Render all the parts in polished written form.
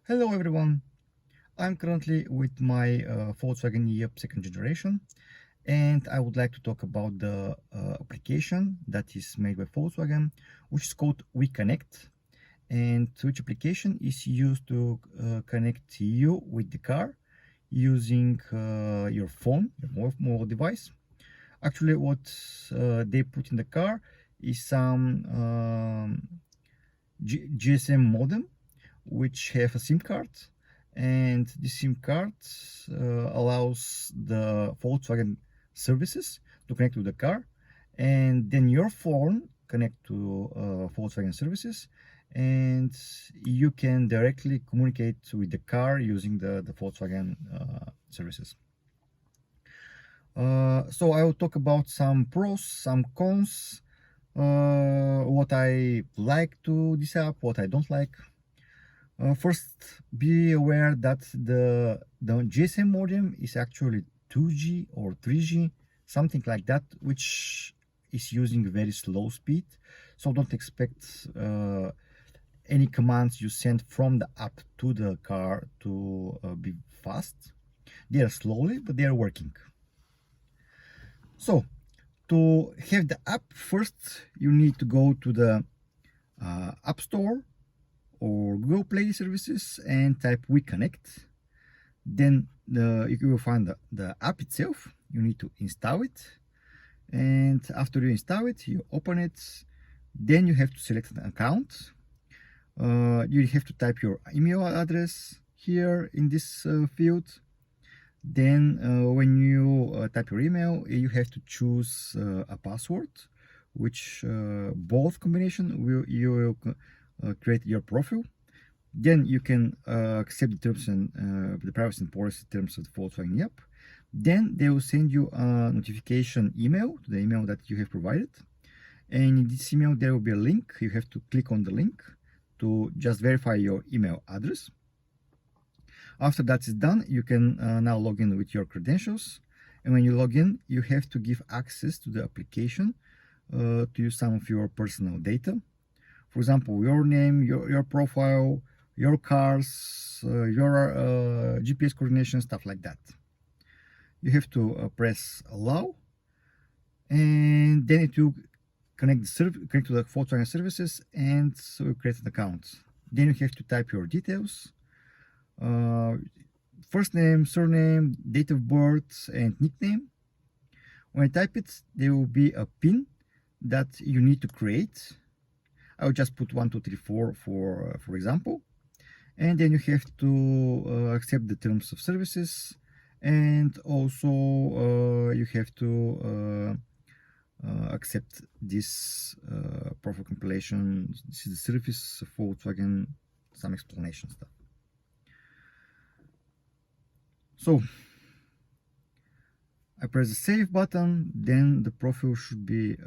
Hello everyone, I'm currently with my Volkswagen Yep second generation, and I would like to talk about the application that is made by Volkswagen, which is called WeConnect, and which application is used to connect you with the car using your phone, your mobile device. Actually, what they put in the car is some GSM modem which have a SIM card, and this SIM card allows the Volkswagen services to connect to the car, and then your phone connect to Volkswagen services, and you can directly communicate with the car using the Volkswagen services. So I will talk about some pros, some cons, what I like to this app, what I don't like. First, be aware that the GSM modem is actually 2G or 3G, something like that, which is using very slow speed. So don't expect any commands you send from the app to the car to be fast. They are slowly, but they are working. So to have the app, first you need to go to the App Store or Google Play services and type WeConnect. Then you will find the app itself. You need to install it, and after you install it, you open it. Then you have to select an account. You have to type your email address here in this field. Then when you type your email, you have to choose a password, which both combination you will create your profile. Then you can accept the terms and the privacy and policy terms of the Volkswagen app. Then they will send you a notification email to the email that you have provided. And in this email, there will be a link. You have to click on the link to just verify your email address. After that is done, you can now log in with your credentials. And when you log in, you have to give access to the application to use some of your personal data. For example, your name, your profile, your cars, your GPS coordination, stuff like that. You have to press allow, and then it will connect to the Volkswagen services, and so you create an account. Then you have to type your details, first name, surname, date of birth, and nickname. When I type it, there will be a PIN that you need to create. I will just put 1, 2, 3, 4 for example, and then you have to accept the terms of services, and also you have to accept this profile compilation. This is the service of Volkswagen, some explanation stuff. So I press the save button, then the profile should be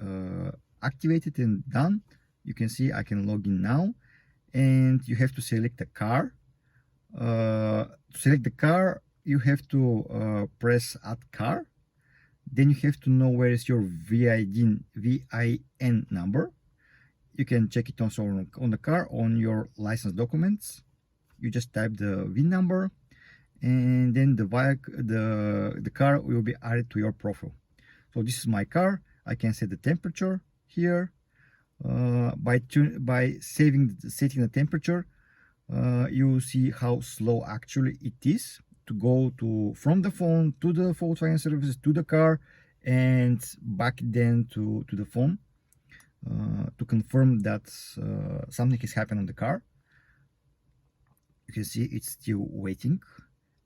activated and done. You can see I can log in now, and you have to select a car. To select the car, you have to press add car. Then you have to know where is your VIN number. You can check it also on the car, on your license documents. You just type the VIN number, and then the car will be added to your profile. So this is my car. I can set the temperature here. By setting the temperature, you will see how slow actually it is to go from the phone to the Volkswagen services to the car and back then to the phone to confirm that something has happened on the car. You can see it's still waiting.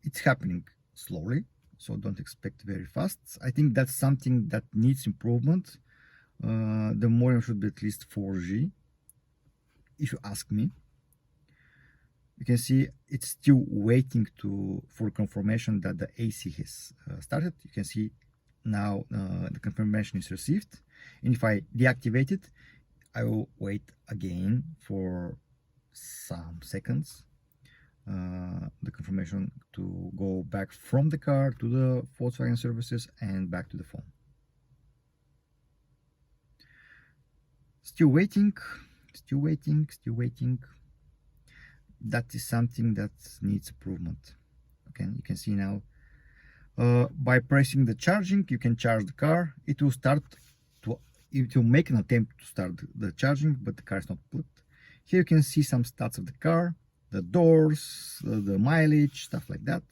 It's happening slowly, so don't expect very fast. I think that's something that needs improvement. The modem should be at least 4G, if you ask me. You can see it's still waiting for confirmation that the AC has started. You can see now the confirmation is received. And if I deactivate it, I will wait again for some seconds. The confirmation to go back from the car to the Volkswagen services and back to the phone. Still waiting, still waiting, still waiting. that is something that needs improvement. Okay, you can see now, by pressing the charging, you can charge the car. It will make an attempt to start the charging, but the car is not plugged. Here you can see some stats of the car, the doors, the mileage, stuff like that.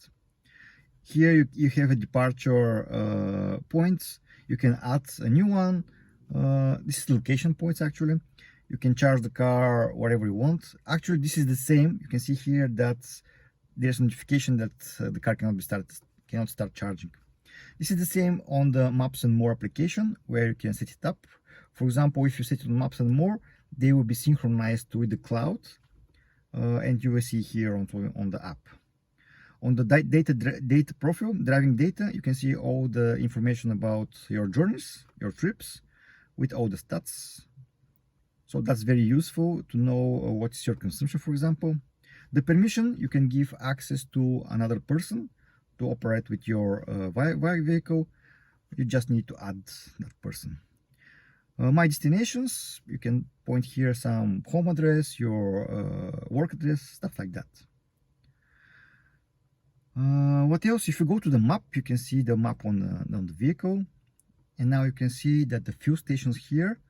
Here you have a departure points. You can add a new one. This is location points actually. You can charge the car wherever you want. Actually, this is the same. You can see here that there's a notification that the car cannot start charging. This is the same on the Maps and More application, where you can set it up. For example, if you set it on Maps and More, they will be synchronized with the cloud, and you will see here on the app. On the data profile, driving data, you can see all the information about your journeys, your trips, with all the stats. So that's very useful to know what is your consumption, for example. The permission, you can give access to another person to operate with your vehicle. You just need to add that person. My destinations, you can point here some home address, your work address, stuff like that. What else? If you go to the map, you can see the map on the vehicle. And now you can see that the fuel stations here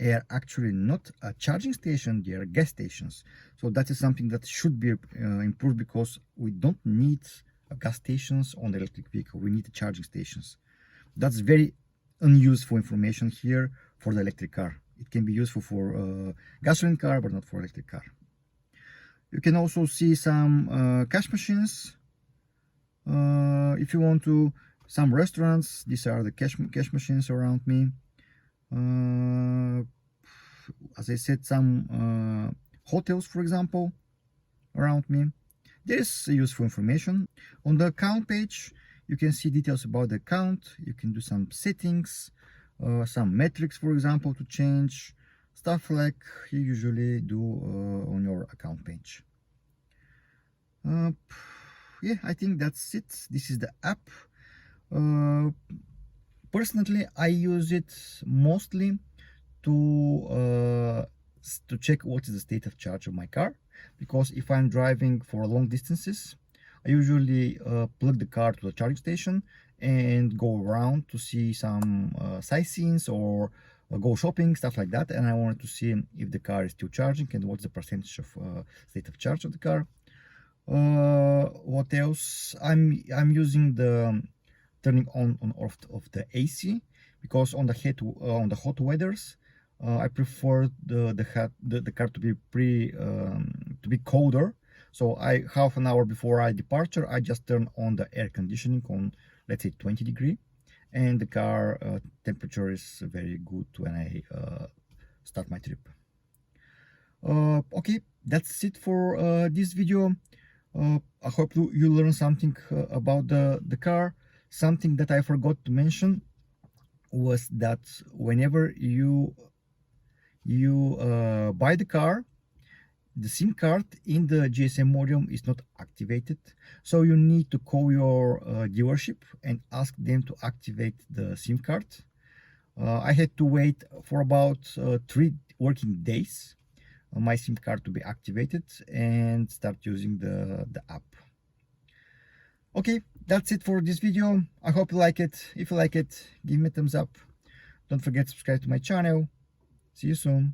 are actually not a charging station, they are gas stations. So that is something that should be improved, because we don't need gas stations on the electric vehicle. We need the charging stations. That's very unuseful information here for the electric car. It can be useful for gasoline car, but not for electric car. You can also see some cash machines. If you want to, some restaurants, these are the cash machines around me. As I said, some hotels, for example, around me. There is useful information. On the account page, you can see details about the account. You can do some settings, some metrics, for example, to change, stuff like you usually do on your account page. Yeah, I think that's it. This is the app. Personally, I use it mostly to check what is the state of charge of my car, because if I'm driving for long distances, I usually plug the car to the charging station and go around to see some sightseeing or go shopping, stuff like that. And I wanted to see if the car is still charging and what's the percentage of state of charge of the car. What else? I'm using the turning on off of the AC, because on the hot weathers, I prefer the car to be colder. So half an hour before I departure, I just turn on the air conditioning on, let's say, 20 degree, and the car temperature is very good when I start my trip. Okay, that's it for this video. I hope you learned something about the car. Something that I forgot to mention was that whenever you buy the car, the SIM card in the GSM modem is not activated, so you need to call your dealership and ask them to activate the SIM card. I had to wait for about 3 working days my SIM card to be activated and start using the app. Okay, that's it for this video. I hope you like it. If you like it, give me a thumbs up. Don't forget to subscribe to my channel. See you soon.